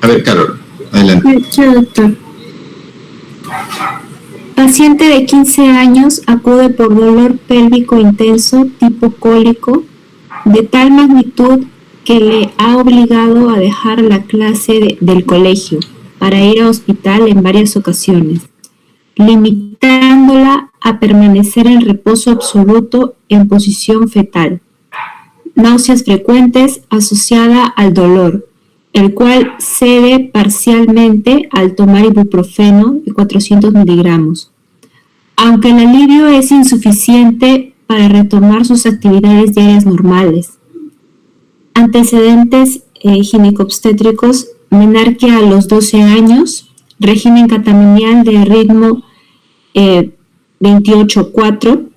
A ver, Carol, adelante. Sí, doctor. Paciente de 15 años acude por dolor pélvico intenso tipo cólico de tal magnitud que le ha obligado a dejar la clase del colegio para ir a hospital en varias ocasiones, limitándola a permanecer en reposo absoluto en posición fetal. Náuseas frecuentes asociada al dolor, el cual cede parcialmente al tomar ibuprofeno de 400 miligramos. Aunque el alivio es insuficiente para retomar sus actividades diarias normales. Antecedentes ginecobstétricos, menarquia a los 12 años, régimen catamenial de ritmo 28-4,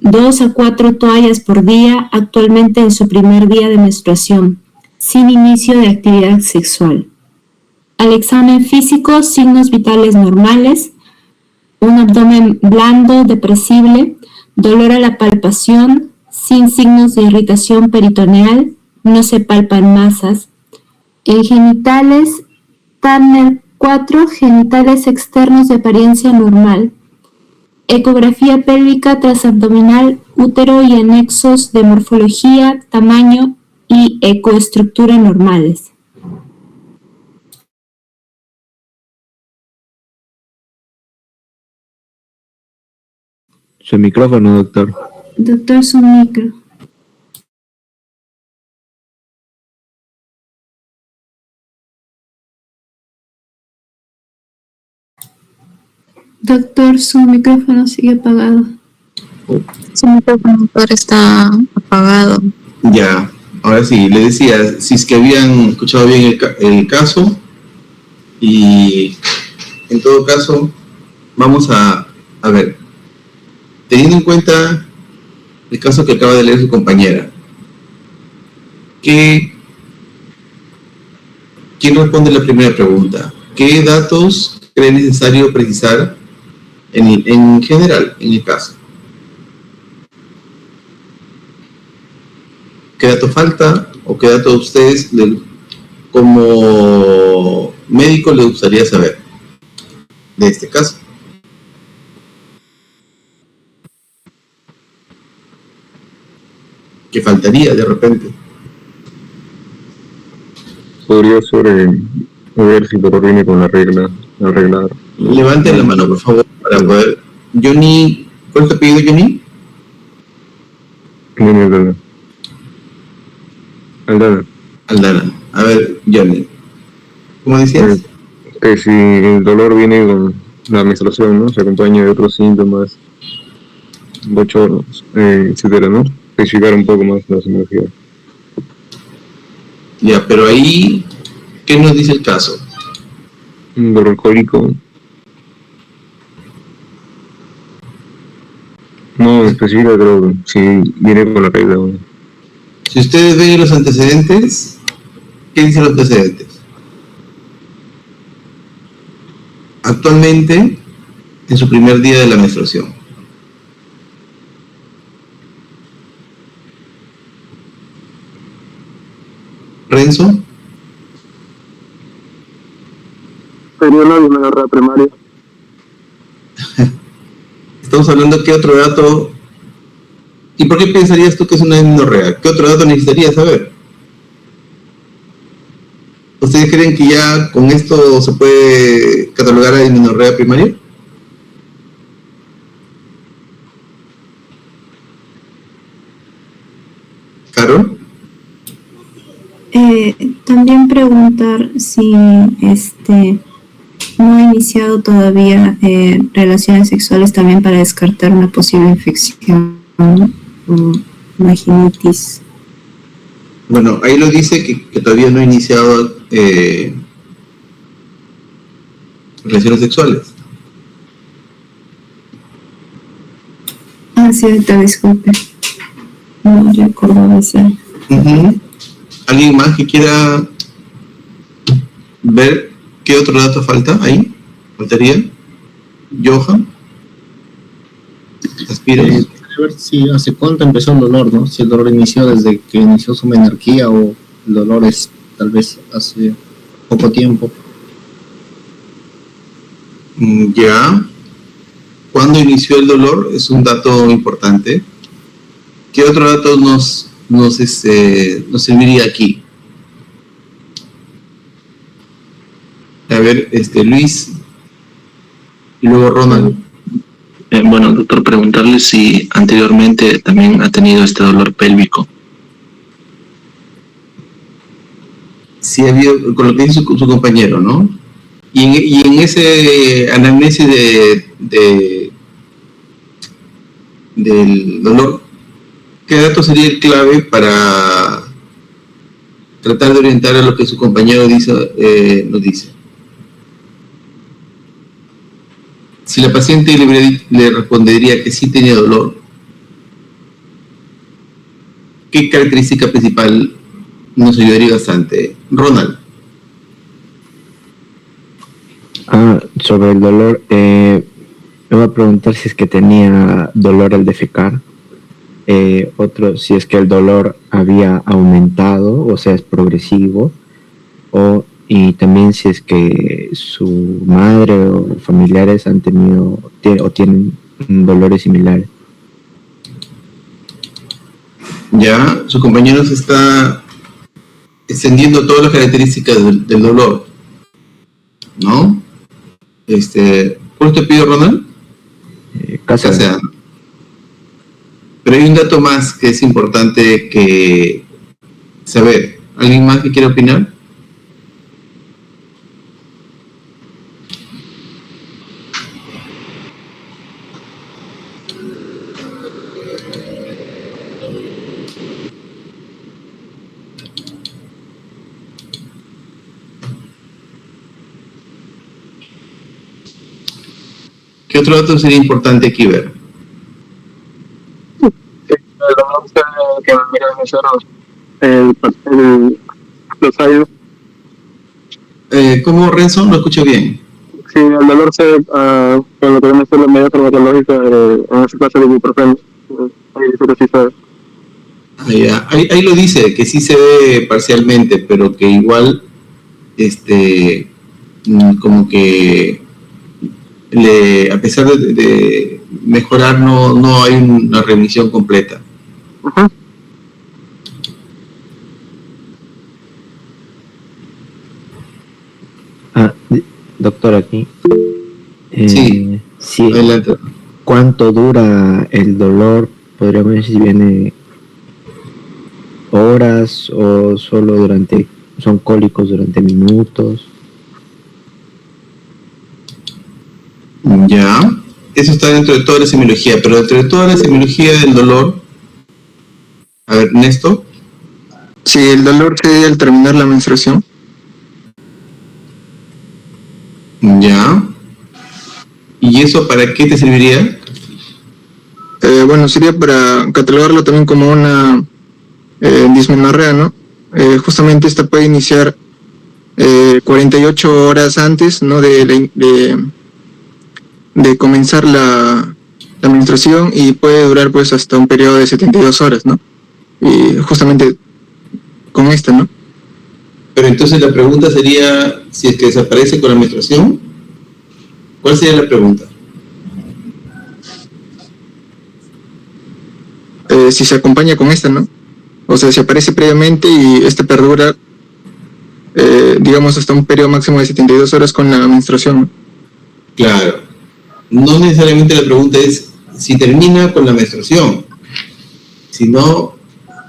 2 a 4 toallas por día, actualmente en su primer día de menstruación, sin inicio de actividad sexual. Al examen físico, signos vitales normales, un abdomen blando, depresible, dolor a la palpación, sin signos de irritación peritoneal, no se palpan masas. En genitales, Turner 4, genitales externos de apariencia normal. Ecografía pélvica transabdominal, útero y anexos de morfología, tamaño y ecoestructura normales. Su micrófono, doctor. Doctor, su micro. Doctor, su micrófono sigue apagado. Su micrófono, doctor, está apagado. Ya, ahora sí, le decía, si es que habían escuchado bien el caso, y en todo caso, vamos a ver, teniendo en cuenta el caso que acaba de leer su compañera, ¿quién responde la primera pregunta? ¿Qué datos cree necesario precisar en general, en el caso? ¿Qué dato falta o qué dato a ustedes como médico les gustaría saber de este caso? ¿Qué faltaría de repente? Podría ser ver si el dolor viene con la regla, arreglar. Levanten la mano, por favor, para poder. Johnny, ¿cuál es tu apellido, Johnny? Aldana. A ver, Johnny, ¿cómo decías? Que si el dolor viene con la menstruación, ¿no? Se acompaña de otros síntomas, bochornos, etcétera, ¿no? Especificar un poco más la simbología. Ya, pero ahí, ¿qué nos dice el caso? Un dolor cólico. No especifica, pero si viene con la regla. ¿No? Si ustedes ven los antecedentes, ¿qué dicen los antecedentes? Actualmente, en su primer día de la menstruación. ¿Renzo? Sería una dismenorrea primaria. Estamos hablando de qué otro dato. ¿Y por qué pensarías tú que es una dismenorrea? ¿Qué otro dato necesitarías saber? ¿Ustedes creen que ya con esto se puede catalogar a dismenorrea primaria? ¿Carol? También preguntar si no ha iniciado todavía relaciones sexuales también para descartar una posible infección, ¿no? Vaginitis. Bueno, ahí lo dice que todavía no ha iniciado relaciones sexuales. Sí, ahorita disculpe. No recuerdo ese. ¿Alguien más que quiera ver qué otro dato falta ahí? ¿Faltaría? ¿Johan? ¿Aspiras? A ver si hace cuánto empezó el dolor, ¿no? Si el dolor inició desde que inició su menarquía o el dolor es tal vez hace poco tiempo. Ya. ¿Cuándo inició el dolor? Es un dato importante. ¿Qué otro dato nos serviría aquí? A ver, Luis y luego Ronald. Bueno, doctor, preguntarle si anteriormente también ha tenido este dolor pélvico. Sí, ha habido, con lo que dice su compañero, ¿no? Y en ese anamnesis del dolor, ¿qué dato sería el clave para tratar de orientar a lo que su compañero nos dice? Si la paciente le respondería que sí tenía dolor, ¿qué característica principal nos ayudaría bastante? Ronald. Sobre el dolor, me voy a preguntar si es que tenía dolor al defecar. Otro, si es que el dolor había aumentado, o sea, es progresivo, y también si es que su madre o familiares han tenido o tienen dolores similares. Ya, su compañero se está extendiendo todas las características del dolor, ¿no? ¿Cuál te pido, Ronald? Casa. Pero hay un dato más que es importante que saber. ¿Alguien más que quiera opinar? ¿Qué otro dato sería importante aquí ver? El dolor que me mencionó, los ayos. ¿Cómo, Renzo? No escucho bien. Sí, el dolor con lo que viene a ser la medida farmacológica, en ese caso de ibuprofeno. Ahí dice que sí sabe. Ahí lo dice, que sí se ve parcialmente, pero que igual, como que a pesar de mejorar, no hay una remisión completa. Uh-huh. Doctor, aquí. Sí, adelante. ¿Cuánto dura el dolor? Podríamos decir si viene horas o solo son cólicos durante minutos. Ya, eso está dentro de toda la semiología, pero dentro de toda la semiología del dolor, a ver, Néstor. Sí, el dolor se debe al terminar la menstruación. Ya. ¿Y eso para qué te serviría? Bueno, sería para catalogarlo también como una dismenorrea, ¿no? Justamente esta puede iniciar 48 horas antes, ¿no? de comenzar la menstruación, y puede durar pues hasta un periodo de 72 horas, ¿no? Y justamente con esta, ¿no? Pero entonces la pregunta sería, si es que desaparece con la menstruación, ¿cuál sería la pregunta? Si se acompaña con esta, ¿no? O sea, si aparece previamente y esta perdura, digamos, hasta un periodo máximo de 72 horas con la menstruación, ¿no? Claro. No necesariamente la pregunta es si termina con la menstruación, sino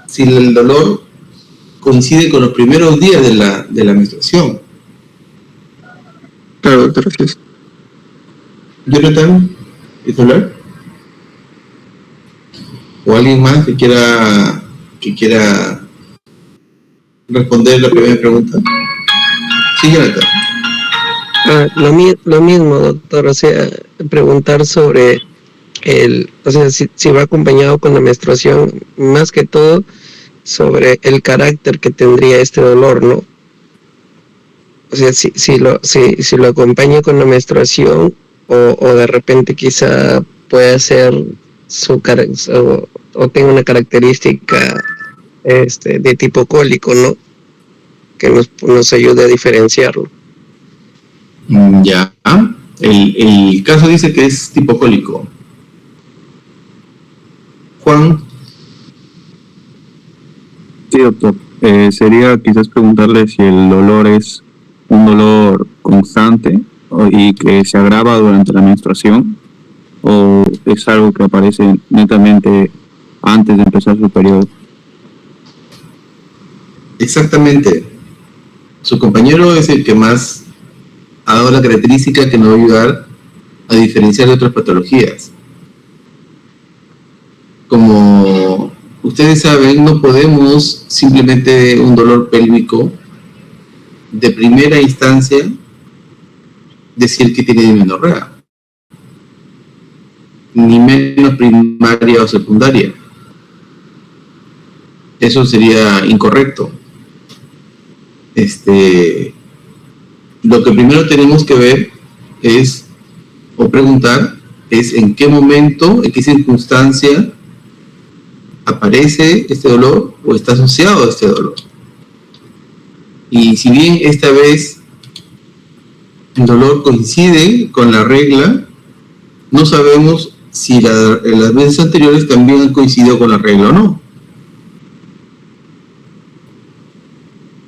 si el dolor coincide con los primeros días de la menstruación. Claro, doctor, así es. Jonathan, ¿quieres hablar? ¿O alguien más que quiera responder la primera pregunta? Sí, Jonathan. Lo mismo, doctor, o sea, preguntar sobre si va acompañado con la menstruación, más que todo sobre el carácter que tendría este dolor, ¿no? O sea, si lo acompaña con la menstruación, o de repente quizá pueda ser o tenga una característica de tipo cólico, ¿no? que nos ayude a diferenciarlo. Ya. El caso dice que es tipo cólico. Juan. Sí, doctor. Sería quizás preguntarle si el dolor es un dolor constante y que se agrava durante la menstruación, o es algo que aparece netamente antes de empezar su periodo. Exactamente. Su compañero es el que más ha dado la característica que nos va a ayudar a diferenciar de otras patologías. Como ustedes saben, no podemos simplemente un dolor pélvico de primera instancia decir que tiene dismenorrea, ni menos primaria o secundaria. Eso sería incorrecto. Lo que primero tenemos que ver es, o preguntar, es en qué momento, en qué circunstancia aparece este dolor o está asociado a este dolor. Y si bien esta vez el dolor coincide con la regla, no sabemos si las veces anteriores también han coincidido con la regla o no.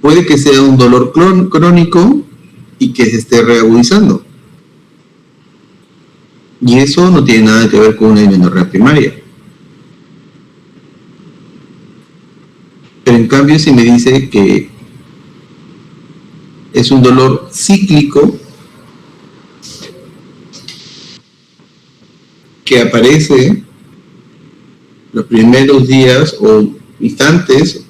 Puede que sea un dolor crónico y que se esté reagudizando. Y eso no tiene nada que ver con una dismenorrea primaria. Pero en cambio, si me dice que es un dolor cíclico que aparece los primeros días o instantes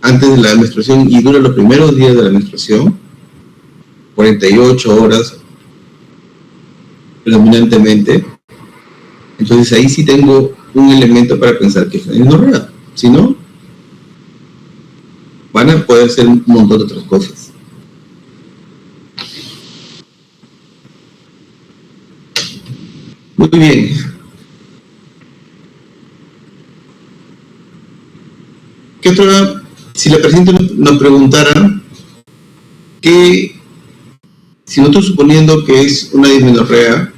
antes de la menstruación y dura los primeros días de la menstruación, 48 horas predominantemente, entonces ahí sí tengo un elemento para pensar que es una dismenorrea. Si no, van a poder ser un montón de otras cosas. Muy bien. ¿Qué otra? Si la paciente nos preguntara que, si nosotros suponiendo que es una dismenorrea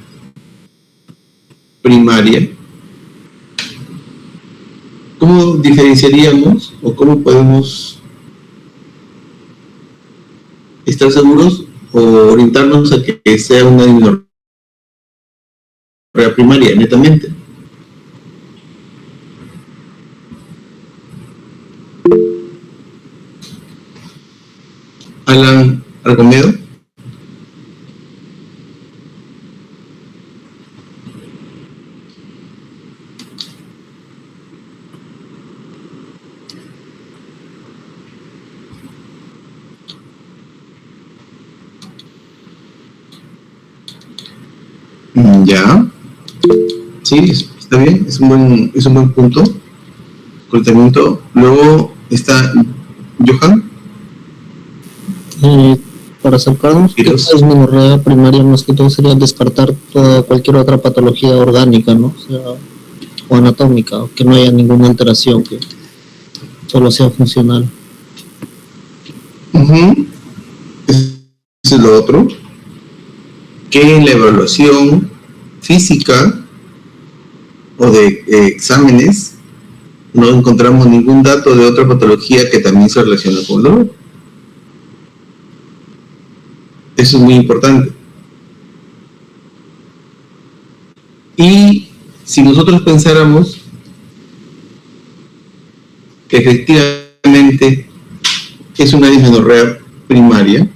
primaria, ¿cómo diferenciaríamos o cómo podemos estar seguros o orientarnos a que sea una dismenorrea primaria, netamente? Alan Argomedo. Ya. Sí, está bien, es un buen punto. Planteamiento. Luego está Johan. Para acercarnos, que es dismenorrea primaria, más que todo sería descartar cualquier otra patología orgánica, ¿no? O sea, o anatómica, que no haya ninguna alteración, que solo sea funcional. Eso es lo otro. Que en la evaluación física o de exámenes no encontramos ningún dato de otra patología que también se relaciona con el dolor. Eso es muy importante. Y si nosotros pensáramos que efectivamente es una dismenorrea primaria,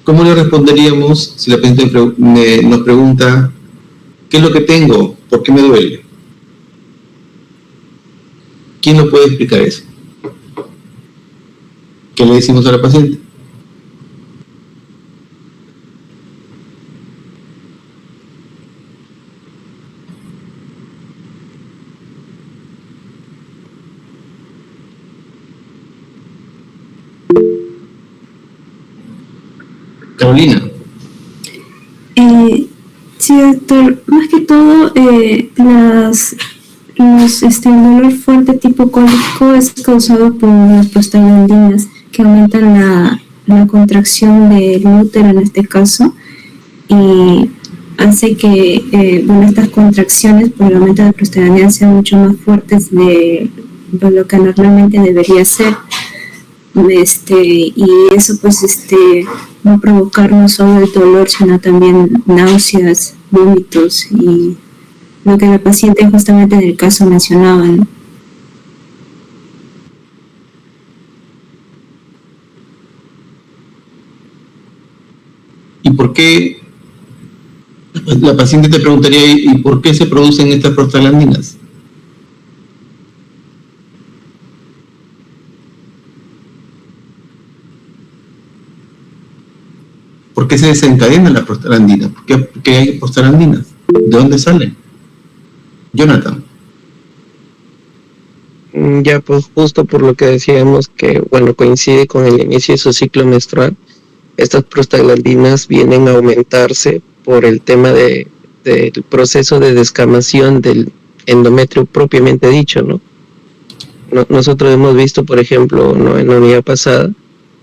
¿cómo le responderíamos si la paciente nos pregunta qué es lo que tengo? ¿Por qué me duele? ¿Quién nos puede explicar eso? ¿Qué le decimos a la paciente? Carolina. Sí, doctor. Más que todo, el dolor fuerte fuerte tipo cólico es causado por las prostaglandinas, que aumentan la contracción del útero en este caso, y hace que estas contracciones por el aumento de prostaglandinas sean mucho más fuertes de lo que normalmente debería ser. Y eso pues va a provocar no solo el dolor, sino también náuseas, vómitos y lo que la paciente justamente en el caso mencionaba, ¿no? ¿Y por qué? La paciente te preguntaría, ¿y por qué se producen estas prostaglandinas? ¿Por qué se desencadena la prostaglandina? ¿Por qué hay prostaglandinas? ¿De dónde salen? Jonathan. Ya, pues justo por lo que decíamos que, bueno, coincide con el inicio de su ciclo menstrual, estas prostaglandinas vienen a aumentarse por el tema del proceso de descamación del endometrio propiamente dicho, ¿no? Nosotros hemos visto, por ejemplo, ¿no?, en la unidad pasada,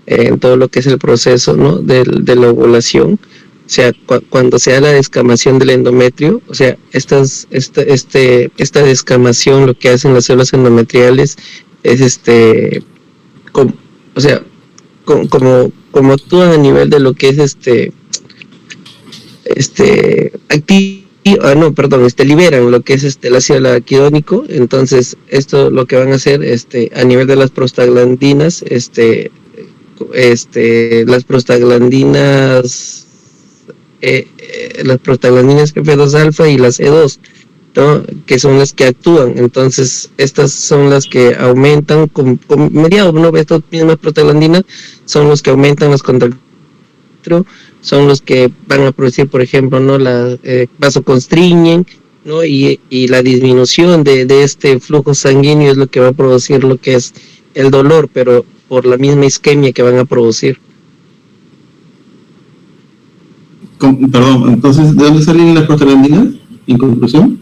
en todo lo que es el proceso, ¿no?, de la ovulación, o sea, cuando se da la descamación del endometrio, o sea, esta descamación lo que hacen las células endometriales es como actúan a nivel de lo que es liberan lo que es el ácido araquidónico. Entonces esto lo que van a hacer a nivel de las prostaglandinas, las prostaglandinas F2 alfa y las E2, ¿no?, que son las que actúan. Entonces estas son las que aumentan con mediados, ¿no? Estas mismas prostaglandinas son los que aumentan las contracciones, son los que van a producir, por ejemplo, ¿no?, la vasoconstriñen, ¿no?, y la disminución de este flujo sanguíneo es lo que va a producir lo que es el dolor, pero por la misma isquemia que van a producir. Perdón, entonces, ¿de dónde salen las prostaglandinas? En conclusión.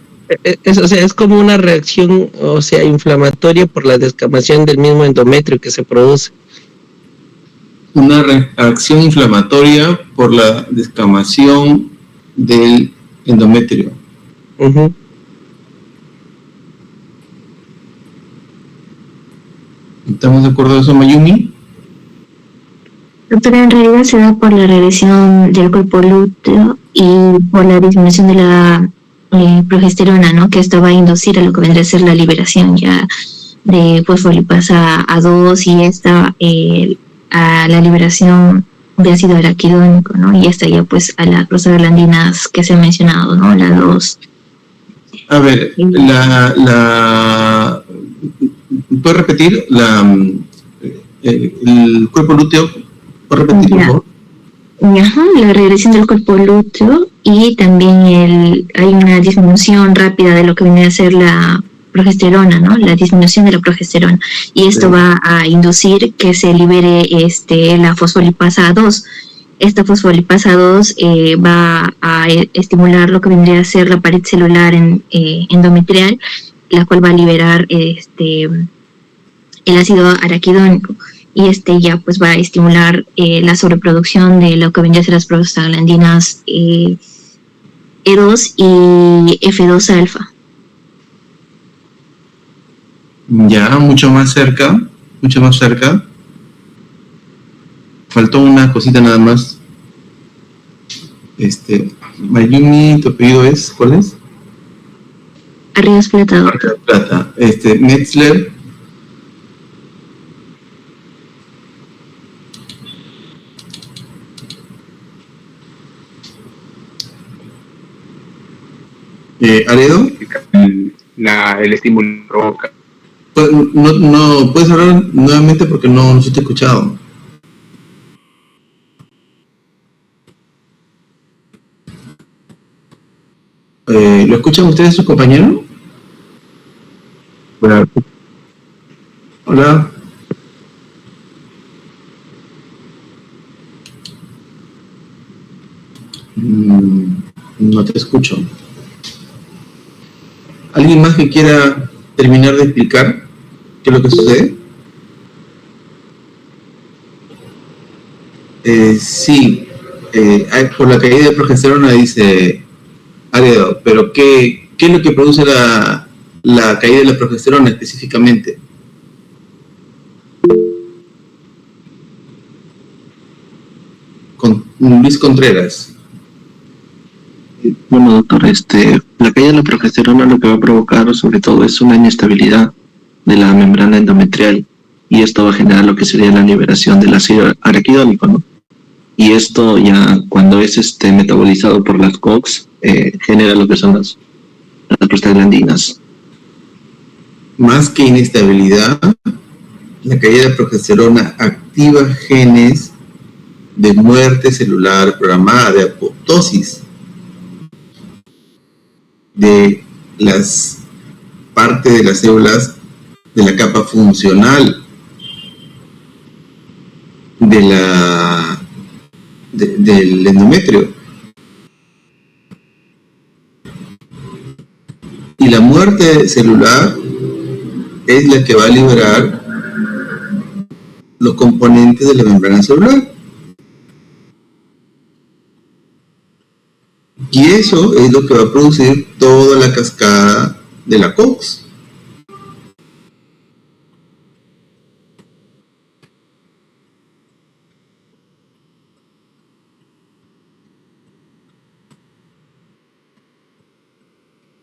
Es como una reacción, inflamatoria por la descamación del mismo endometrio que se produce. Una reacción inflamatoria por la descamación del endometrio. Uh-huh. ¿Estamos de acuerdo de eso, Mayumi? Doctora, en realidad se da por la regresión del cuerpo lúteo y por la disminución de la progesterona, ¿no?, que esto va a inducir a lo que vendría a ser la liberación ya de fosfolipasa A2 y a la liberación de ácido araquidónico, ¿no?, y esta ya pues a las prostaglandinas que se ha mencionado, ¿no?, la 2. A ver, ¿puedes repetir el cuerpo lúteo? ¿Puedes repetir, por favor? Ajá, la regresión del cuerpo lúteo y también hay una disminución rápida de lo que viene a ser la progesterona, ¿no?, la disminución de la progesterona, y esto va a inducir que se libere la fosfolipasa A2. Esta fosfolipasa 2 va a estimular lo que vendría a ser la pared celular endometrial, la cual va a liberar el ácido araquidónico, y ya pues va a estimular la sobreproducción de lo que vendría a ser las prostaglandinas E2 y F2 alfa. Ya, mucho más cerca. Faltó una cosita nada más. Mayumi, ¿tu apellido es? ¿Cuál es? Arribas Plata, doctor. Plata. Metzler. ¿Aredo? El estímulo provoca. No, puedes hablar nuevamente porque no se te he escuchado. ¿Lo escuchan ustedes, su compañero? Hola. No te escucho. ¿Alguien más que quiera terminar de explicar? ¿Qué es lo que sucede? Sí, por la caída de progesterona, dice Aredo, pero ¿qué es lo que produce la caída de la progesterona específicamente? Con Luis Contreras. Bueno, doctor, la caída de la progesterona lo que va a provocar sobre todo es una inestabilidad de la membrana endometrial, y esto va a generar lo que sería la liberación del ácido araquidónico, ¿no? Y esto ya cuando es metabolizado por las COX, genera lo que son las prostaglandinas. Más que inestabilidad, la caída de progesterona activa genes de muerte celular programada, de apoptosis de las partes de las células de la capa funcional del endometrio. Y la muerte celular es la que va a liberar los componentes de la membrana celular. Y eso es lo que va a producir toda la cascada de la COX.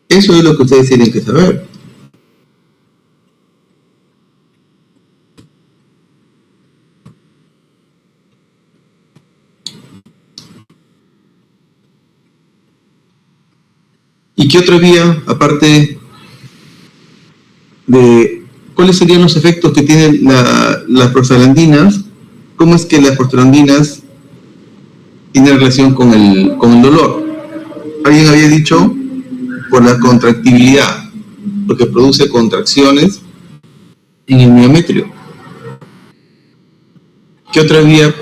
Eso es lo que ustedes tienen que saber. ¿Y qué otra vía, aparte de cuáles serían los efectos que tienen las prostaglandinas? ¿Cómo es que las prostaglandinas tienen relación con el dolor? Alguien había dicho por la contractibilidad, porque produce contracciones en el miometrio. ¿Qué otra vía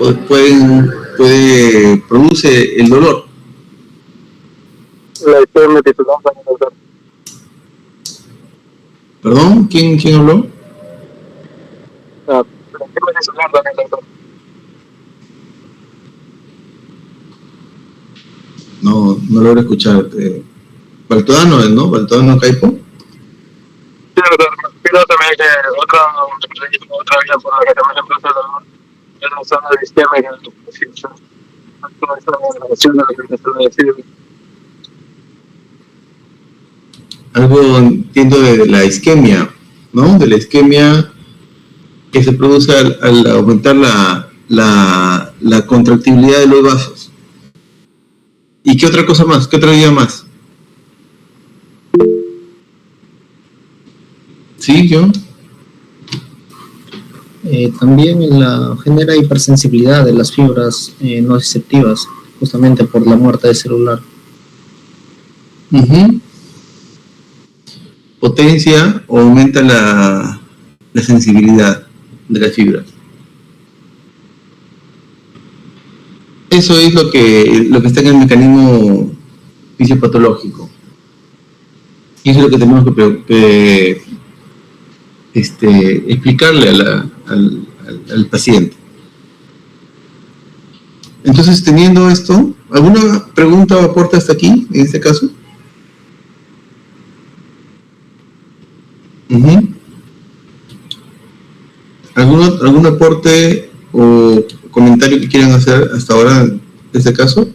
produce el dolor? La isquemia tisular también, doctor. ¿Perdón? ¿Quién habló? La isquemia tisular también, doctor. No logro escuchar. Baltodano, ¿no? Baltodano Caipo. Sí, doctor. Pero también que otra vía por la que también se produce el dolor es la zona de isquemia, que es la relación de lo que se puede decir. Algo entiendo de la isquemia, ¿no? De la isquemia que se produce al aumentar la contractibilidad de los vasos. ¿Y qué otra cosa más? ¿Qué otra vía más? ¿Sí, yo? También genera hipersensibilidad de las fibras nociceptivas, justamente por la muerte celular. Potencia o aumenta la sensibilidad de las fibras. Eso es lo que está en el mecanismo fisiopatológico. Y eso es lo que tenemos que explicarle al paciente. Entonces, teniendo esto, ¿alguna pregunta o aporte hasta aquí, en este caso? ¿Algún aporte o comentario que quieran hacer hasta ahora en este caso?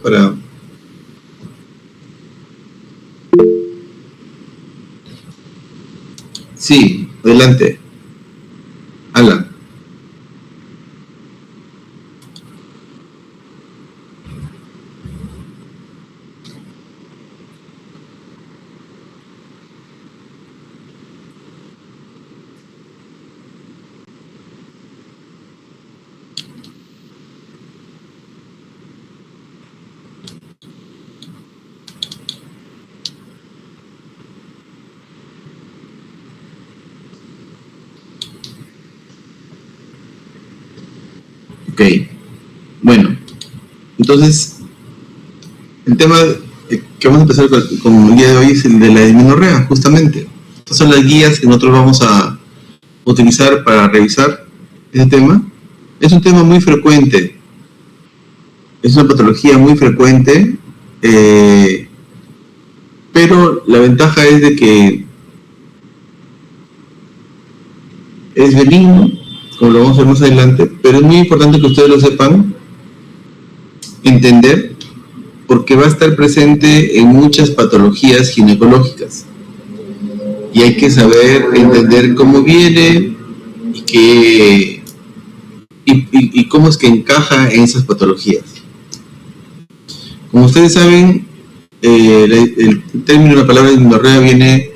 Sí, adelante. Alan. Ok, bueno, entonces el tema que vamos a empezar con el día de hoy es el de la dismenorrea, justamente. Estas son las guías que nosotros vamos a utilizar para revisar ese tema. Es un tema muy frecuente, es una patología muy frecuente, pero la ventaja es de que es benigno, como lo vamos a ver más adelante, pero es muy importante que ustedes lo sepan, entender, porque va a estar presente en muchas patologías ginecológicas. Y hay que saber entender cómo viene y cómo es que encaja en esas patologías. Como ustedes saben, el término, la palabra dismenorrea viene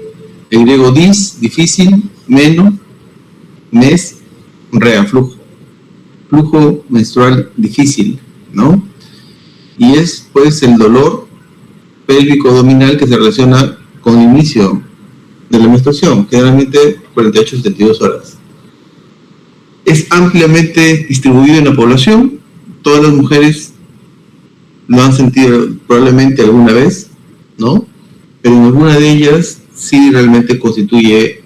del griego dis, difícil, meno, mes, rea, flujo. Flujo menstrual difícil, ¿no? Y es pues el dolor pélvico abdominal que se relaciona con el inicio de la menstruación, generalmente 48 a 72 horas. Es ampliamente distribuido en la población, todas las mujeres lo han sentido probablemente alguna vez, ¿no? Pero en alguna de ellas sí realmente constituye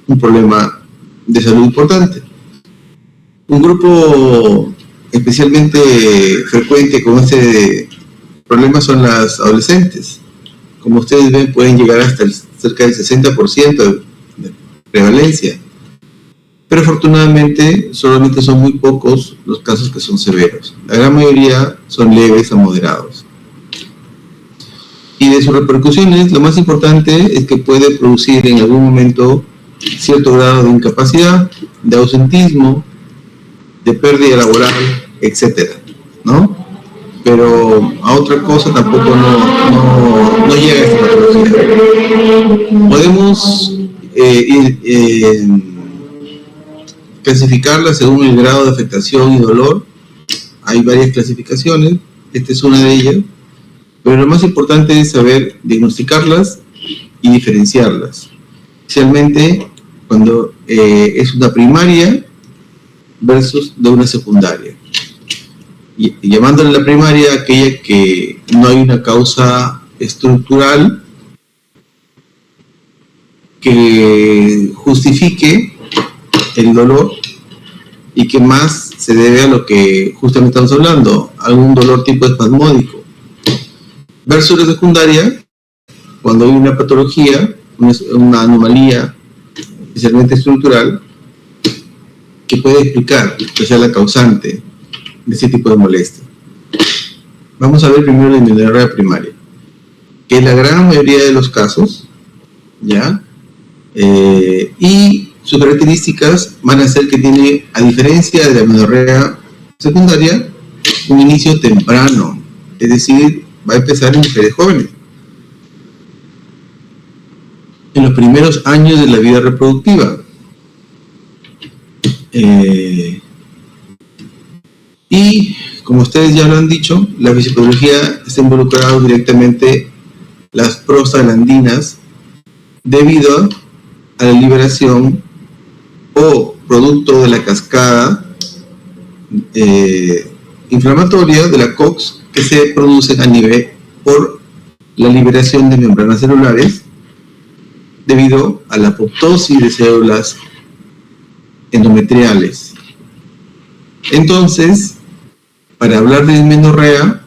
un problema de salud importante. Un grupo especialmente frecuente con este problema son las adolescentes. Como ustedes ven, pueden llegar hasta cerca del 60% de prevalencia. Pero afortunadamente solamente son muy pocos los casos que son severos. La gran mayoría son leves a moderados. Y de sus repercusiones, lo más importante es que puede producir en algún momento cierto grado de incapacidad, de ausentismo, de pérdida laboral, etcétera, ¿no? Pero a otra cosa tampoco no llega a esta patología. Podemos clasificarla según el grado de afectación y dolor. Hay varias clasificaciones, esta es una de ellas, pero lo más importante es saber diagnosticarlas y diferenciarlas, especialmente cuando es una primaria versus de una secundaria. Y llamándole la primaria aquella que no hay una causa estructural que justifique el dolor y que más se debe a lo que justamente estamos hablando, algún dolor tipo espasmódico. Versus la secundaria, cuando hay una patología, una anomalía, especialmente estructural, que puede explicar, que sea la causante de ese tipo de molestia. Vamos a ver primero la dismenorrea primaria, que es la gran mayoría de los casos, ¿ya? Y sus características van a ser que tiene, a diferencia de la dismenorrea secundaria, un inicio temprano, es decir, va a empezar en mujeres jóvenes, en los primeros años de la vida reproductiva. Y como ustedes ya lo han dicho, la fisiopatología está involucrada directamente las prostaglandinas debido a la liberación o producto de la cascada inflamatoria de la COX que se produce a nivel por la liberación de membranas celulares debido a la apoptosis de células endometriales. Entonces, para hablar de dismenorrea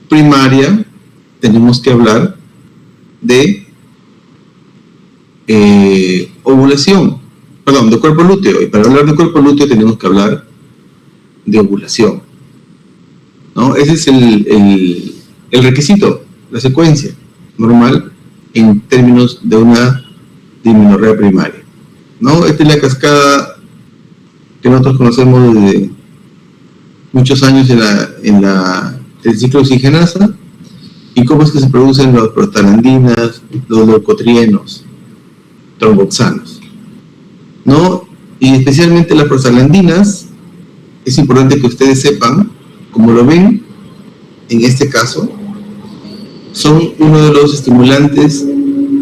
primaria, tenemos que hablar de ovulación, perdón, de cuerpo lúteo. Y para hablar de cuerpo lúteo tenemos que hablar de ovulación, ¿no? Ese es el requisito, la secuencia normal en términos de una dismenorrea primaria, ¿no? Esta es la cascada que nosotros conocemos desde muchos años en el ciclo de oxigenasa, y cómo es que se producen las prostaglandinas, los leucotrienos, tromboxanos, ¿no? Y especialmente las prostaglandinas, es importante que ustedes sepan, como lo ven en este caso, son uno de los estimulantes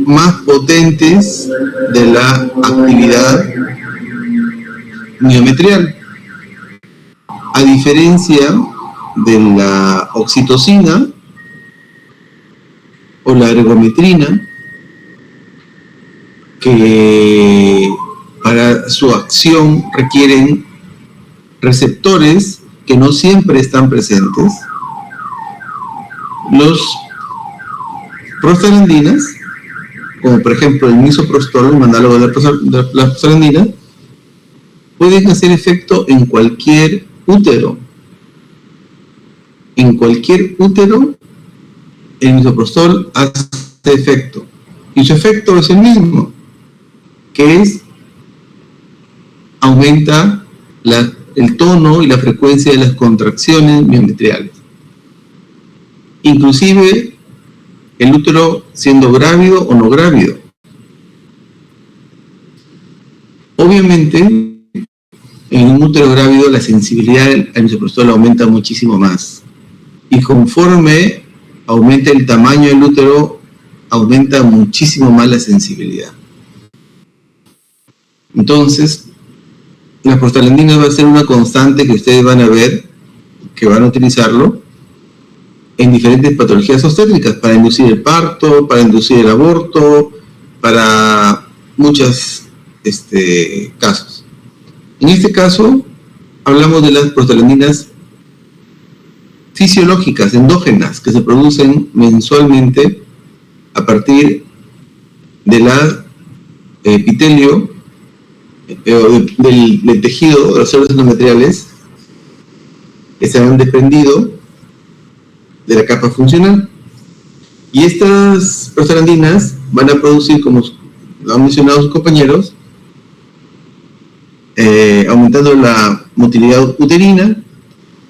más potentes de la actividad miometrial, a diferencia de la oxitocina o la ergometrina, que para su acción requieren receptores que no siempre están presentes. Los prostaglandinas, como por ejemplo el misoprostol, un análogo de la prostaglandina, pueden hacer efecto en cualquier útero. En cualquier útero, el misoprostol hace efecto. Y su efecto es el mismo, que es aumenta el tono y la frecuencia de las contracciones miometriales. Inclusive el útero siendo grávido o no grávido. Obviamente, en un útero grávido la sensibilidad al misoprostol aumenta muchísimo más. Y conforme aumenta el tamaño del útero, aumenta muchísimo más la sensibilidad. Entonces, las prostaglandinas va a ser una constante que ustedes van a ver, que van a utilizarlo en diferentes patologías obstétricas, para inducir el parto, para inducir el aborto, para muchos casos. En este caso, hablamos de las prostaglandinas fisiológicas, endógenas, que se producen mensualmente a partir de la epitelio, del tejido de las células endometriales que se han desprendido de la capa funcional. Y estas prostaglandinas van a producir, como lo han mencionado sus compañeros, aumentando la motilidad uterina,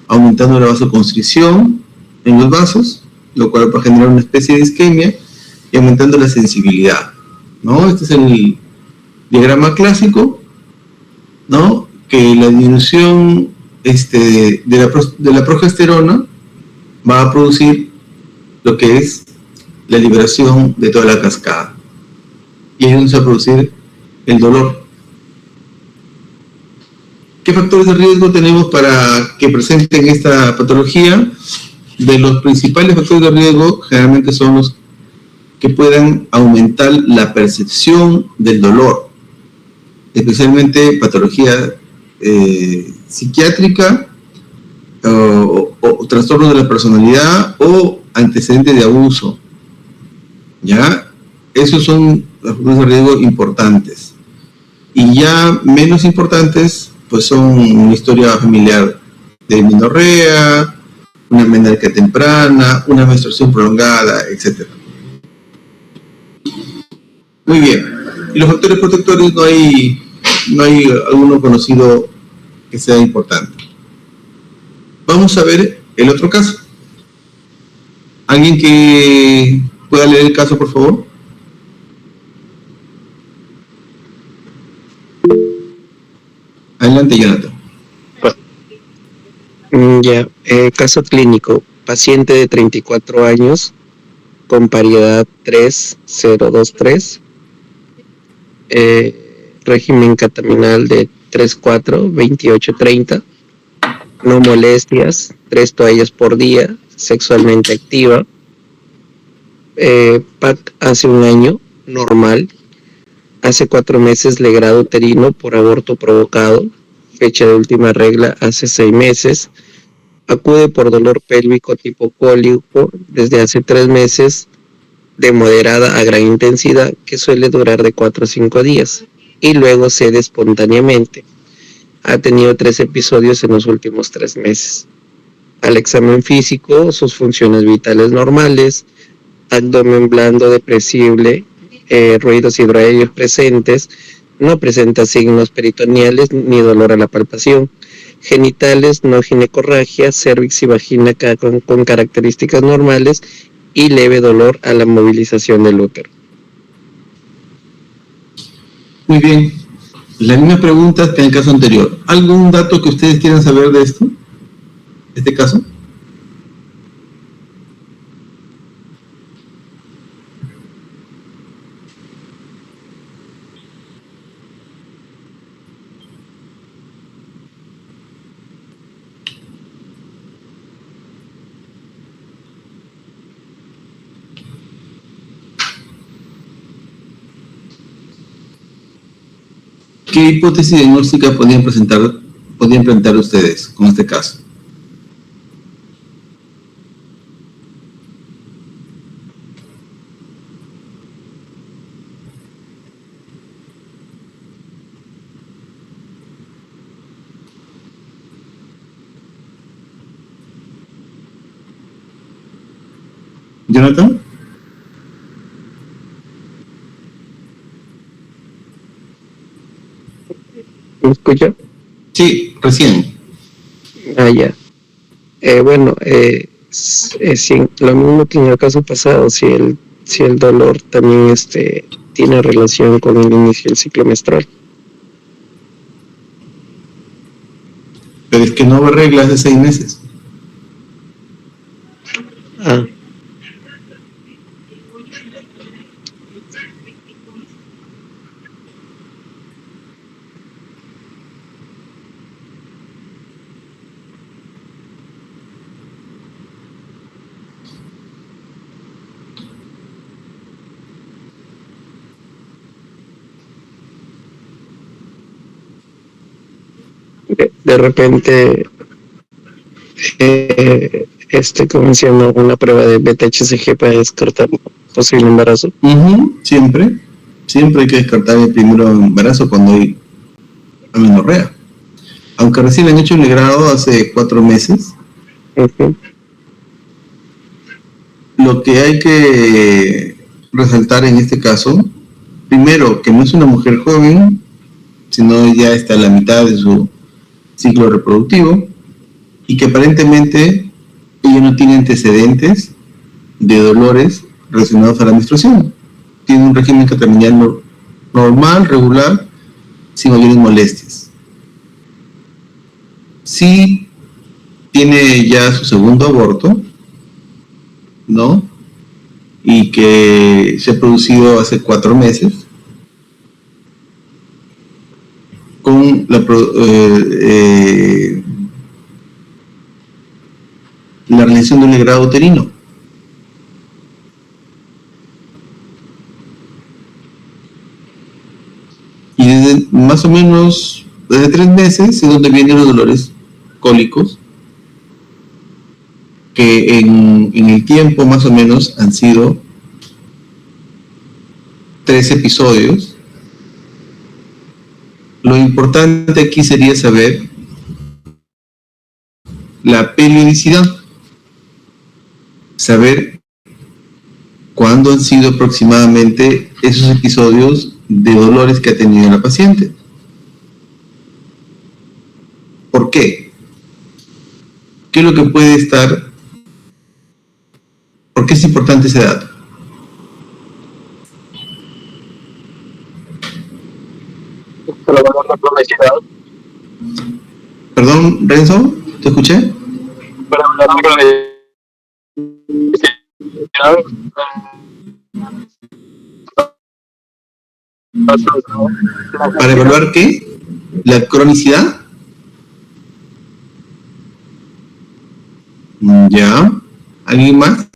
aumentando la vasoconstricción en los vasos, lo cual va a generar una especie de isquemia, y aumentando la sensibilidad, ¿no? Este es el diagrama clásico, ¿no? Que la disminución de la progesterona va a producir lo que es la liberación de toda la cascada. Y ahí es donde se va a producir el dolor. ¿Qué factores de riesgo tenemos para que presenten esta patología? De los principales factores de riesgo, generalmente son los que puedan aumentar la percepción del dolor, especialmente patología psiquiátrica o trastorno de la personalidad o antecedentes de abuso. ¿Ya? Esos son los factores de riesgo importantes. Y ya menos importantes, pues son una historia familiar de menorrea, una menarquía temprana, una menstruación prolongada, etc. Muy bien. Y los factores protectores no hay alguno conocido que sea importante. Vamos a ver el otro caso. ¿Alguien que pueda leer el caso, por favor? Adelante, Jonathan. Caso clínico. Paciente de 34 años con paridad 3023. Régimen cataminal de 3-4, 28-30. No molestias, 3 toallas por día, sexualmente activa. PAC hace 1 año, normal. Hace 4 meses legrado uterino por aborto provocado. Fecha de última regla hace 6 meses. Acude por dolor pélvico tipo cólico desde hace 3 meses, de moderada a gran intensidad, que suele durar de 4 a 5 días y luego cede espontáneamente. Ha tenido 3 episodios en los últimos 3 meses. Al examen físico, sus funciones vitales normales, abdomen blando depresible, ruidos hidroaéreos presentes, no presenta signos peritoneales ni dolor a la palpación. Genitales, no ginecorragia, cervix y vagina con características normales y leve dolor a la movilización del útero. Muy bien. Las mismas preguntas que en el caso anterior. ¿Algún dato que ustedes quieran saber de esto? ¿Este caso? ¿Qué hipótesis diagnóstica podrían plantear ustedes con este caso? ¿Jonathan? ¿Me escucha? Sí, recién. Ya. Bueno, si, lo mismo que en el caso pasado, si el dolor también tiene relación con el inicio del ciclo menstrual. Pero es que no hay reglas de 6 meses. Ah. De repente, ¿cómo se llama? Una prueba de beta-HCG para descartar posible embarazo. Siempre hay que descartar el primer embarazo cuando hay amenorrea. Aunque recién han hecho el legrado hace 4 meses, lo que hay que resaltar en este caso, primero, que no es una mujer joven, sino ya está a la mitad de su ciclo reproductivo, y que aparentemente ella no tiene antecedentes de dolores relacionados a la menstruación. Tiene un régimen catamenial normal, regular, sin mayores molestias. Sí tiene ya su segundo aborto, ¿no? Y que se ha producido hace 4 meses con la realización de un legrado uterino. Y desde más o menos, desde 3 meses es donde vienen los dolores cólicos, que en el tiempo más o menos han sido 3 episodios. Lo importante aquí sería saber la periodicidad, saber cuándo han sido aproximadamente esos episodios de dolores que ha tenido la paciente. ¿Por qué? ¿Qué es lo que puede estar? ¿Por qué es importante ese dato? Para evaluar la cronicidad. Perdón, Renzo, ¿te escuché? Para evaluar la cronicidad. ¿Para evaluar qué? ¿La cronicidad? Ya. ¿Alguien más?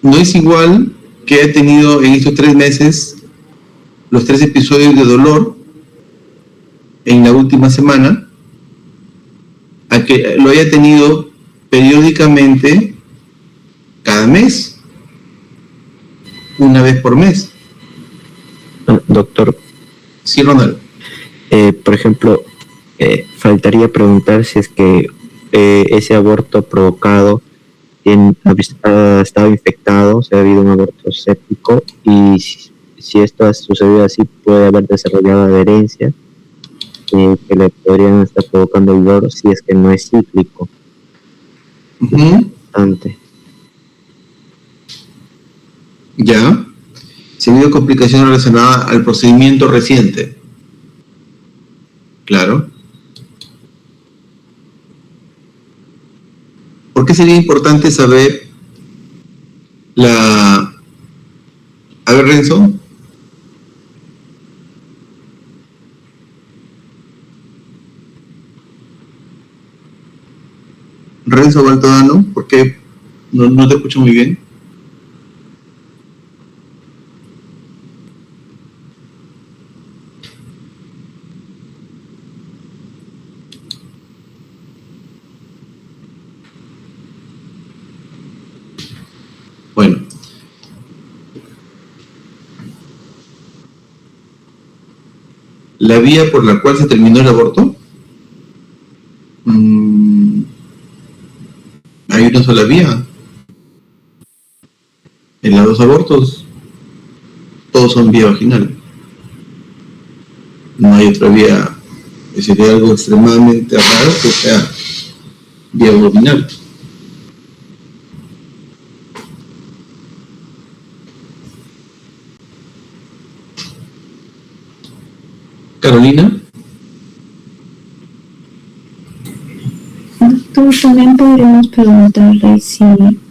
No es igual que haya tenido en estos 3 meses los 3 episodios de dolor en la última semana, a que lo haya tenido periódicamente cada mes, una vez por mes. Doctor. Sí, Ronald. Por ejemplo, faltaría preguntar si es que ese aborto provocado ha estado infectado, o sea, ha habido un aborto séptico, y si esto ha sucedido así, puede haber desarrollado adherencia que le podrían estar provocando el dolor si es que no es cíclico. Ya. Si ha habido complicaciones relacionadas al procedimiento reciente. Claro. ¿Por qué sería importante saber la... A ver, Renzo. Renzo Baltodano, ¿por qué no te escucho muy bien? la vía por la cual se terminó el aborto. Hay una sola vía. En los 2 abortos, todos son vía vaginal. No hay otra vía. Sería algo extremadamente raro que sea vía abdominal. Carolina. Doctor, también podríamos preguntarle si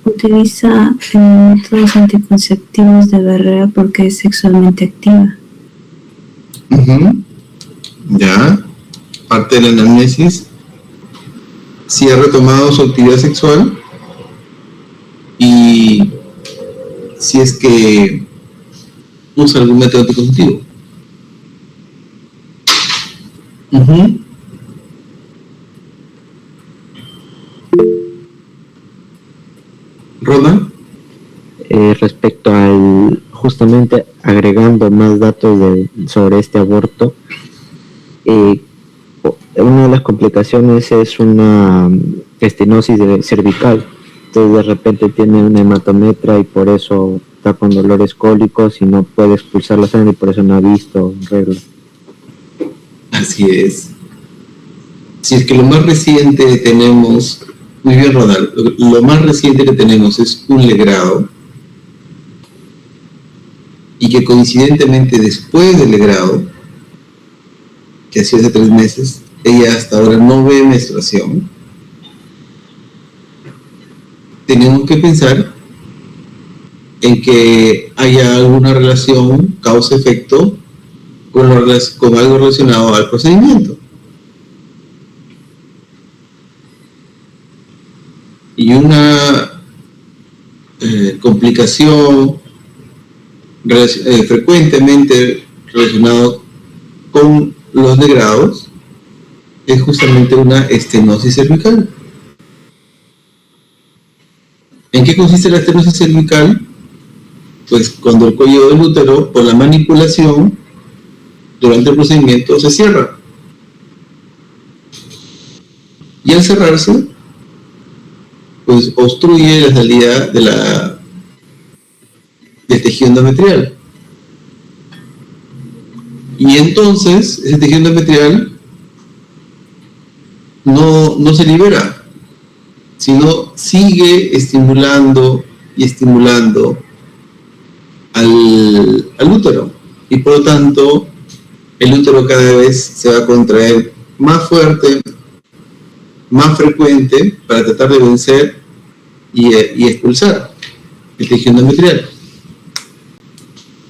utiliza métodos anticonceptivos de barrera porque es sexualmente activa. Ya, parte de la anamnesis, si ha retomado su actividad sexual y si es que usa algún método anticonceptivo. Roda. Respecto al, justamente agregando más datos sobre este aborto, una de las complicaciones es una estenosis cervical. Entonces de repente tiene una hematometra y por eso está con dolores cólicos y no puede expulsar la sangre y por eso no ha visto regla. Así es. Si es que lo más reciente tenemos, muy bien Ronald, lo más reciente que tenemos es un legrado y que coincidentemente después del legrado, que ha sido hace 3 meses, ella hasta ahora no ve menstruación, tenemos que pensar en que haya alguna relación causa-efecto con algo relacionado al procedimiento. Y una complicación frecuentemente relacionada con los legrados es justamente una estenosis cervical. ¿En qué consiste la estenosis cervical? Pues cuando el cuello del útero, por la manipulación, durante el procedimiento se cierra. Y al cerrarse, pues obstruye la salida del tejido endometrial. Y entonces, ese tejido endometrial no se libera, sino sigue estimulando y estimulando al útero. Y por lo tanto, el útero cada vez se va a contraer más fuerte, más frecuente, para tratar de vencer y expulsar el tejido endometrial.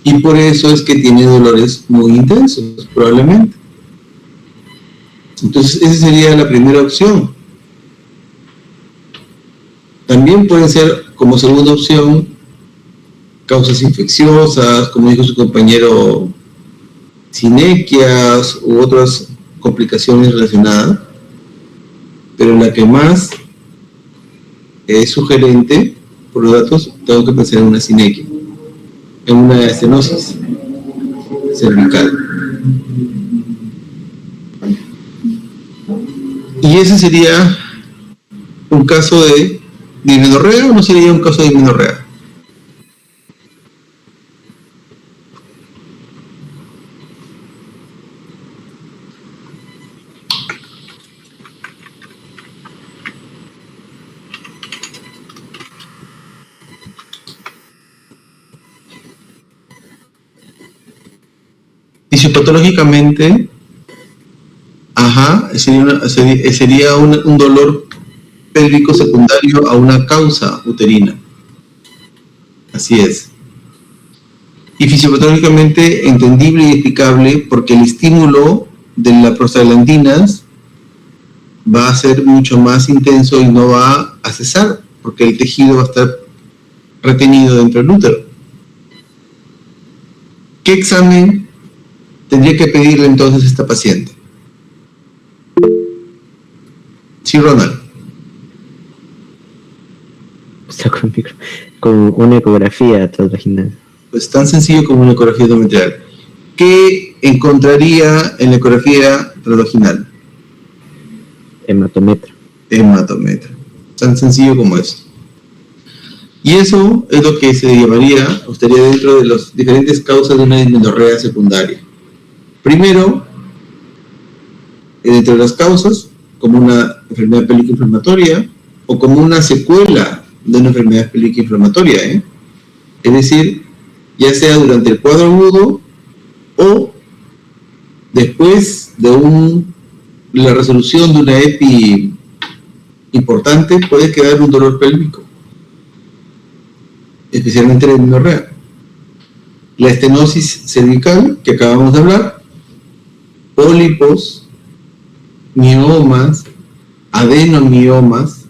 Y por eso es que tiene dolores muy intensos, probablemente. Entonces, esa sería la primera opción. También pueden ser, como segunda opción, causas infecciosas, como dijo su compañero, sinequias u otras complicaciones relacionadas. Pero la que más es sugerente, por los datos, tengo que pensar en una sinequia, en una estenosis cervical. ¿Y ese sería un caso de dismenorrea o no sería un caso de dismenorrea? Fisiopatológicamente, sería un dolor pélvico secundario a una causa uterina. Así es. Y fisiopatológicamente entendible y explicable porque el estímulo de las prostaglandinas va a ser mucho más intenso y no va a cesar porque el tejido va a estar retenido dentro del útero. ¿Qué examen tendría que pedirle entonces a esta paciente? Sí, Ronald. Está con una ecografía transvaginal. Pues tan sencillo como una ecografía endometrial. ¿qué encontraría en la ecografía transvaginal? Hematometra. Hematometra. Tan sencillo como eso. Y eso es lo que se llamaría, o estaría dentro de las diferentes causas de una dismenorrea secundaria. Primero, dentro de las causas, como una enfermedad pélvica inflamatoria o como una secuela de una enfermedad pélvica inflamatoria, es decir, ya sea durante el cuadro agudo o después de la resolución de una EPI importante, puede quedar un dolor pélvico, especialmente la dismenorrea. La estenosis cervical, que acabamos de hablar, pólipos, miomas, adenomiomas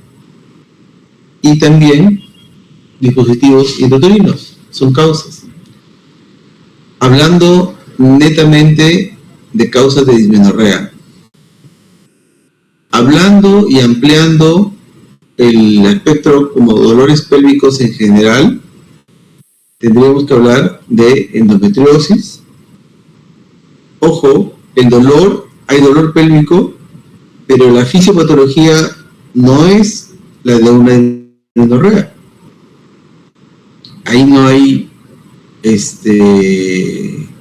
y también dispositivos intrauterinos, son causas. Hablando netamente de causas de dismenorrea, hablando y ampliando el espectro como dolores pélvicos en general, tendríamos que hablar de endometriosis. Ojo, hay dolor pélvico, pero la fisiopatología no es la de una dismenorrea. Ahí no hay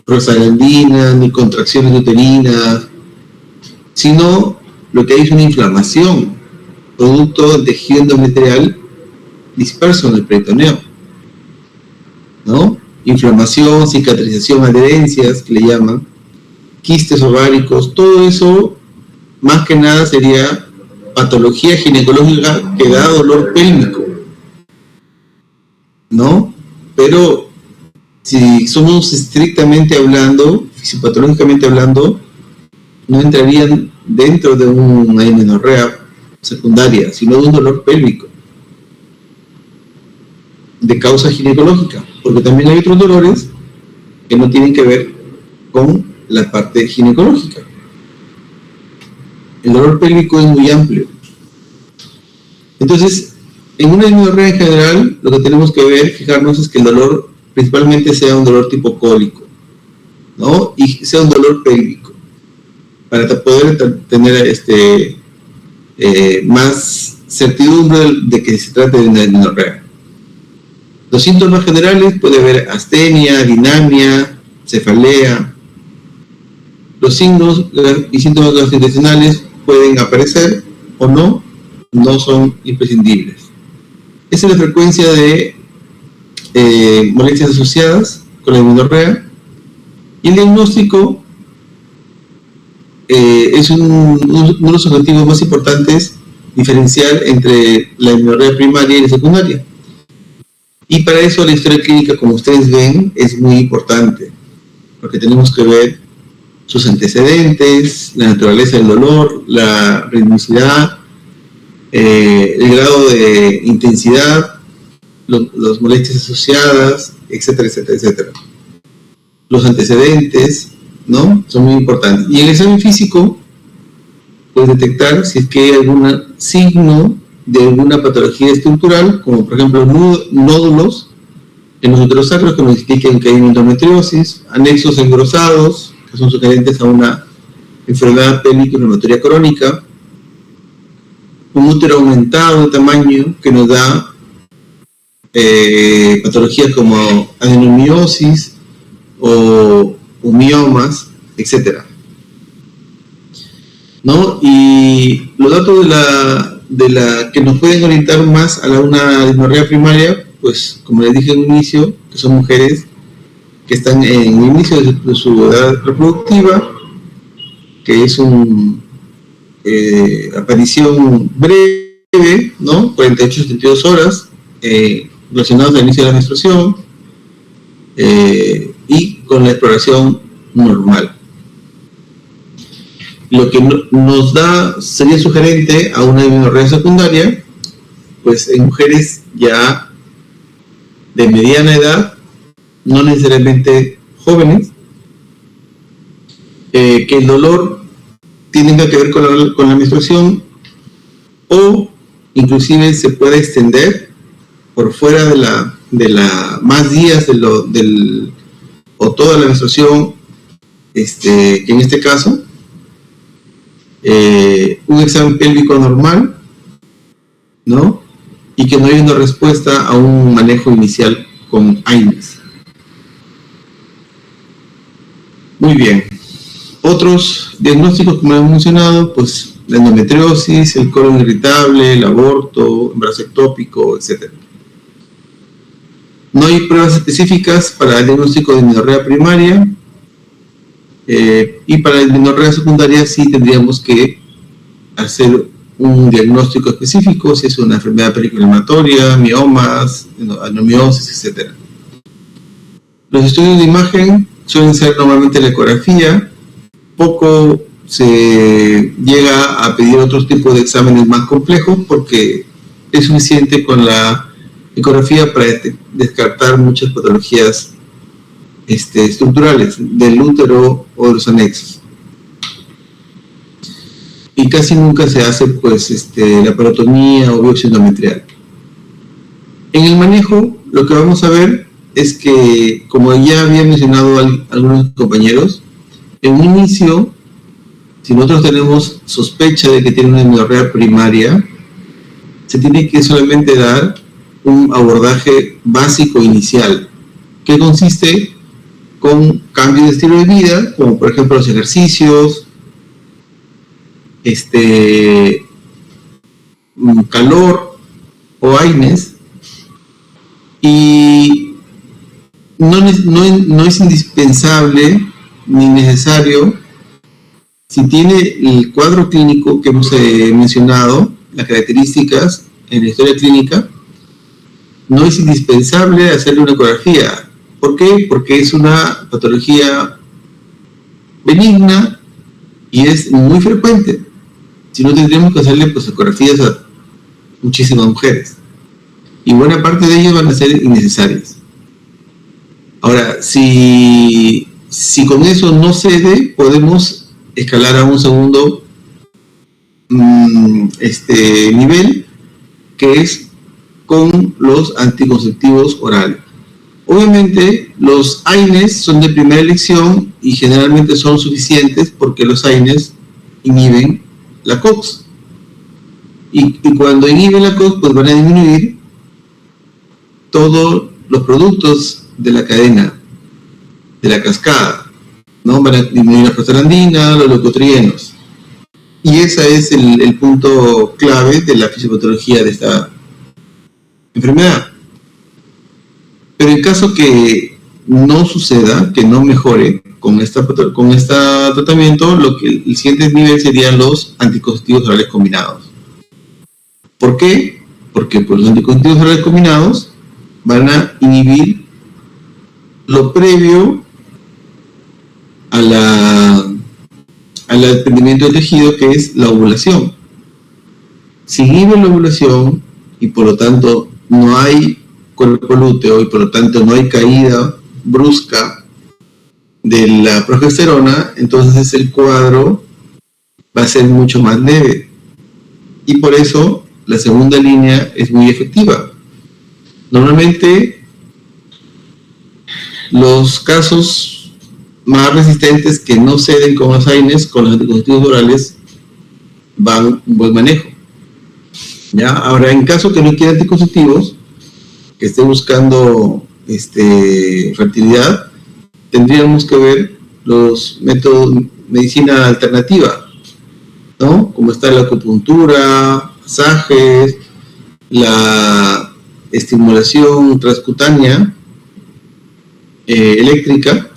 prostaglandina ni contracciones uterinas, sino lo que hay es una inflamación, producto del tejido endometrial disperso en el peritoneo, ¿no? Inflamación, cicatrización, adherencias, que le llaman, quistes ováricos, todo eso, más que nada sería patología ginecológica que da dolor pélvico, ¿no? Pero si somos estrictamente hablando, fisiopatológicamente hablando, no entrarían dentro de una dismenorrea secundaria, sino de un dolor pélvico de causa ginecológica, porque también hay otros dolores que no tienen que ver con la parte ginecológica. El dolor pélvico es muy amplio. Entonces, en una dismenorrea en general, lo que tenemos que ver, fijarnos, es que el dolor principalmente sea un dolor tipo cólico, ¿no? Y sea un dolor pélvico, para poder tener más certidumbre de que se trate de una dismenorrea. Los síntomas generales puede haber astenia, dinamia, cefalea. Los signos y síntomas gastrointestinales pueden aparecer o no son imprescindibles. Esa es la frecuencia de molestias asociadas con la dismenorrea. Y el diagnóstico es uno de los objetivos más importantes, diferenciar entre la dismenorrea primaria y la secundaria. Y para eso la historia clínica, como ustedes ven, es muy importante, porque tenemos que ver sus antecedentes, la naturaleza del dolor, la ritmicidad, el grado de intensidad, las molestias asociadas, etcétera, etcétera, etcétera. Los antecedentes, ¿no? Son muy importantes. Y el examen físico puede detectar si es que hay algún signo de alguna patología estructural, como por ejemplo nódulos en los uterosacros que nos indican que hay endometriosis, anexos engrosados, que son sugerentes a una enfermedad pélvica inflamatoria crónica, un útero aumentado de tamaño que nos da patologías como adenomiosis o miomas, etc. ¿No? Y los datos de la que nos pueden orientar más a una dismenorrea primaria, pues como les dije en un inicio, que son mujeres que están en el inicio de su edad reproductiva, que es una aparición breve, ¿no? 48-72 horas, relacionados al inicio de la menstruación, y con la exploración normal. Lo que nos sería sugerente a una dismenorrea secundaria, pues en mujeres ya de mediana edad, no necesariamente jóvenes, que el dolor tiene que ver con la menstruación, o inclusive se puede extender por fuera de la más días o toda la menstruación, que en este caso, un examen pélvico normal, ¿no? Y que no hay una respuesta a un manejo inicial con AINES. Muy bien. Otros diagnósticos, como hemos mencionado, pues la endometriosis, el colon irritable, el aborto, embarazo ectópico, etc. No hay pruebas específicas para el diagnóstico de amenorrea primaria, y para la amenorrea secundaria sí tendríamos que hacer un diagnóstico específico, si es una enfermedad periinflamatoria, miomas, anomiosis, etc. Los estudios de imagen suelen ser normalmente la ecografía, poco se llega a pedir otros tipos de exámenes más complejos porque es suficiente con la ecografía para descartar muchas patologías estructurales del útero o de los anexos. Y casi nunca se hace pues la parotomía o biopsia endometrial. En el manejo, lo que vamos a ver es que, como ya había mencionado algunos compañeros, en un inicio, si nosotros tenemos sospecha de que tiene una amenorrea primaria, se tiene que solamente dar un abordaje básico inicial, que consiste con cambios de estilo de vida, como por ejemplo los ejercicios, calor o AINES, y no es indispensable ni necesario, si tiene el cuadro clínico que hemos mencionado, las características en la historia clínica, no es indispensable hacerle una ecografía. ¿Por qué? Porque es una patología benigna y es muy frecuente. Si no, tendríamos que hacerle pues ecografías a muchísimas mujeres. Y buena parte de ellas van a ser innecesarias. Ahora, si con eso no cede, podemos escalar a un segundo nivel, que es con los anticonceptivos orales. Obviamente, los AINES son de primera elección y generalmente son suficientes porque los AINES inhiben la COX. Y cuando inhiben la COX, pues van a disminuir todos los productos de la cadena, de la cascada, ¿no? Van a disminuir la prostaglandina, los leucotrienos. Y ese es el punto clave de la fisiopatología de esta enfermedad. Pero en caso que no suceda, que no mejore con este tratamiento, el siguiente nivel serían los anticonceptivos orales combinados. ¿Por qué? Porque pues, los anticonceptivos orales combinados van a inhibir lo previo al desprendimiento del tejido, que es la ovulación. Si inhibe la ovulación y por lo tanto no hay cuerpo lúteo y por lo tanto no hay caída brusca de la progesterona, entonces el cuadro va a ser mucho más leve. Y por eso la segunda línea es muy efectiva. Normalmente los casos más resistentes que no ceden con los AINES, con los anticonceptivos orales, van un buen manejo. ¿Ya? Ahora, en caso que no quiera anticonceptivos, que esté buscando fertilidad, tendríamos que ver los métodos de medicina alternativa, ¿no? Como está la acupuntura, masajes, la estimulación transcutánea eléctrica,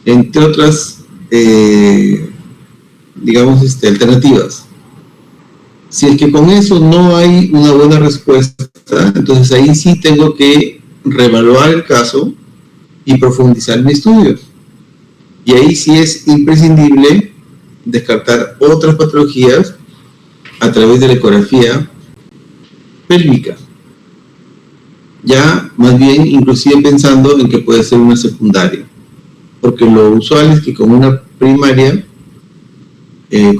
entre otras, alternativas. Si es que con eso no hay una buena respuesta, entonces ahí sí tengo que reevaluar el caso y profundizar mi estudio. Y ahí sí es imprescindible descartar otras patologías a través de la ecografía pélvica. Ya más bien inclusive pensando en que puede ser una secundaria. Porque lo usual es que con una primaria,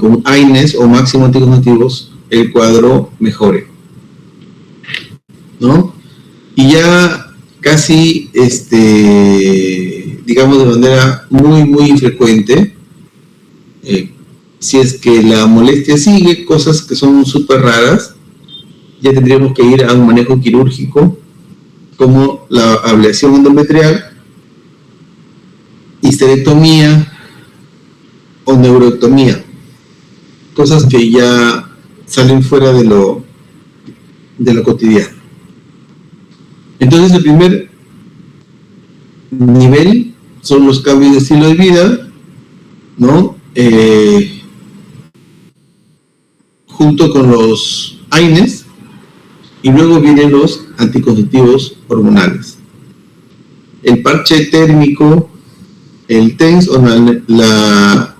con AINES o máximo anticonceptivos, el cuadro mejore, ¿no? Y ya casi digamos de manera muy infrecuente, si es que la molestia sigue, cosas que son súper raras, ya tendríamos que ir a un manejo quirúrgico, como la ablación endometrial, histerectomía o neuroectomía, cosas que ya salen fuera de lo cotidiano. Entonces, el primer nivel son los cambios de estilo de vida, ¿no? Junto con los AINES, y luego vienen los anticonceptivos hormonales. El parche térmico, el TENS o la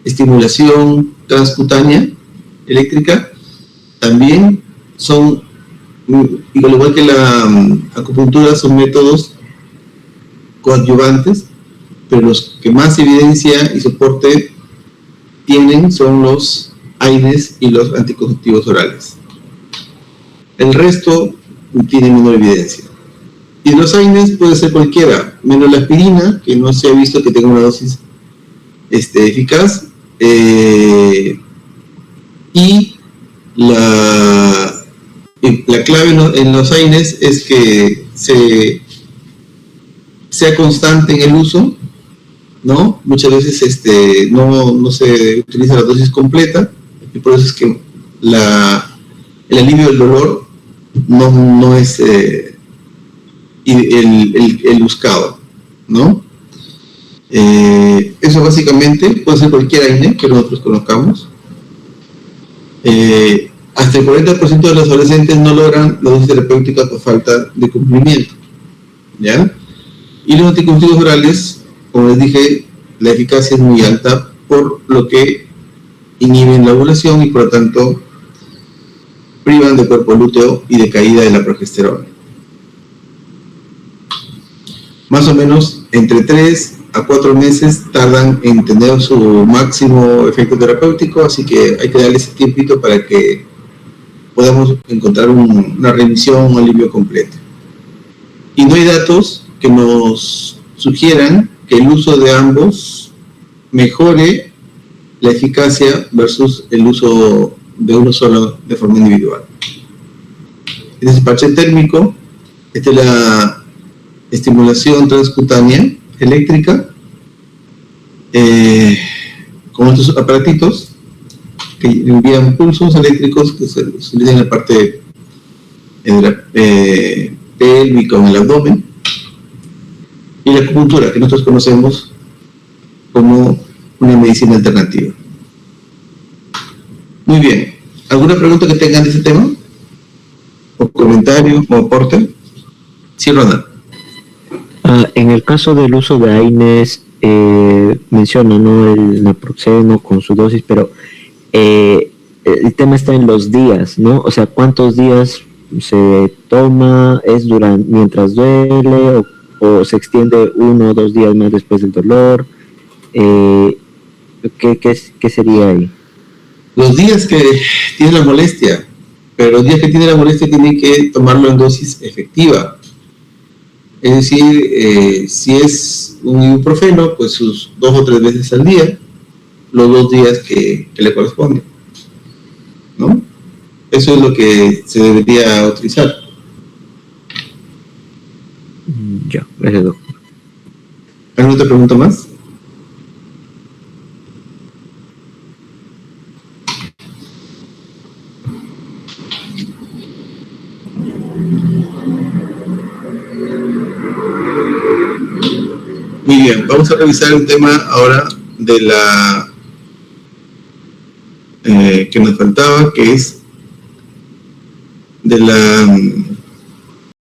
estimulación transcutánea eléctrica también son, al igual que la acupuntura, son métodos coadyuvantes, pero los que más evidencia y soporte tienen son los AINES y los anticonceptivos orales. El resto tiene menor evidencia. Y los AINES puede ser cualquiera, menos la aspirina, que no se ha visto que tenga una dosis eficaz, y la clave en los AINES es que sea constante en el uso, ¿no? Muchas veces no se utiliza la dosis completa, y por eso es que el alivio del dolor no es el buscado, ¿no? Eso básicamente puede ser cualquier AINE que nosotros conozcamos. Hasta el 40% de los adolescentes no logran la dosis terapéutica por falta de cumplimiento, ¿ya? Y los anticonceptivos orales, como les dije, la eficacia es muy alta, por lo que inhiben la ovulación y por lo tanto privan de cuerpo lúteo y de caída de la progesterona. Más o menos entre 3 a 4 meses tardan en tener su máximo efecto terapéutico, así que hay que darle ese tiempito para que podamos encontrar una remisión, un alivio completo. Y no hay datos que nos sugieran que el uso de ambos mejore la eficacia versus el uso de uno solo de forma individual. Este es el parche térmico, esta es la estimulación transcutánea eléctrica, con estos aparatitos que envían pulsos eléctricos que se utilizan en la parte pélvica o en el abdomen, y la acupuntura, que nosotros conocemos como una medicina alternativa. Muy bien. ¿Alguna pregunta que tengan de ese tema? ¿O comentario o aporte? Sí, Ronald. En el caso del uso de AINES, menciona, ¿no?, el naproxeno con su dosis, pero el tema está en los días, ¿no? O sea, ¿cuántos días se toma? ¿Es mientras duele o se extiende 1 o 2 días más después del dolor? ¿Qué sería ahí? Los días que tiene la molestia, pero los días que tiene la molestia tiene que tomarlo en dosis efectiva. Es decir, si es un ibuprofeno, pues sus 2 o 3 veces al día, los 2 días que le corresponden, ¿no? Eso es lo que se debería utilizar. Ya, gracias, doctor. ¿Alguna otra pregunta más? Muy bien, vamos a revisar un tema ahora de la que nos faltaba, que es de la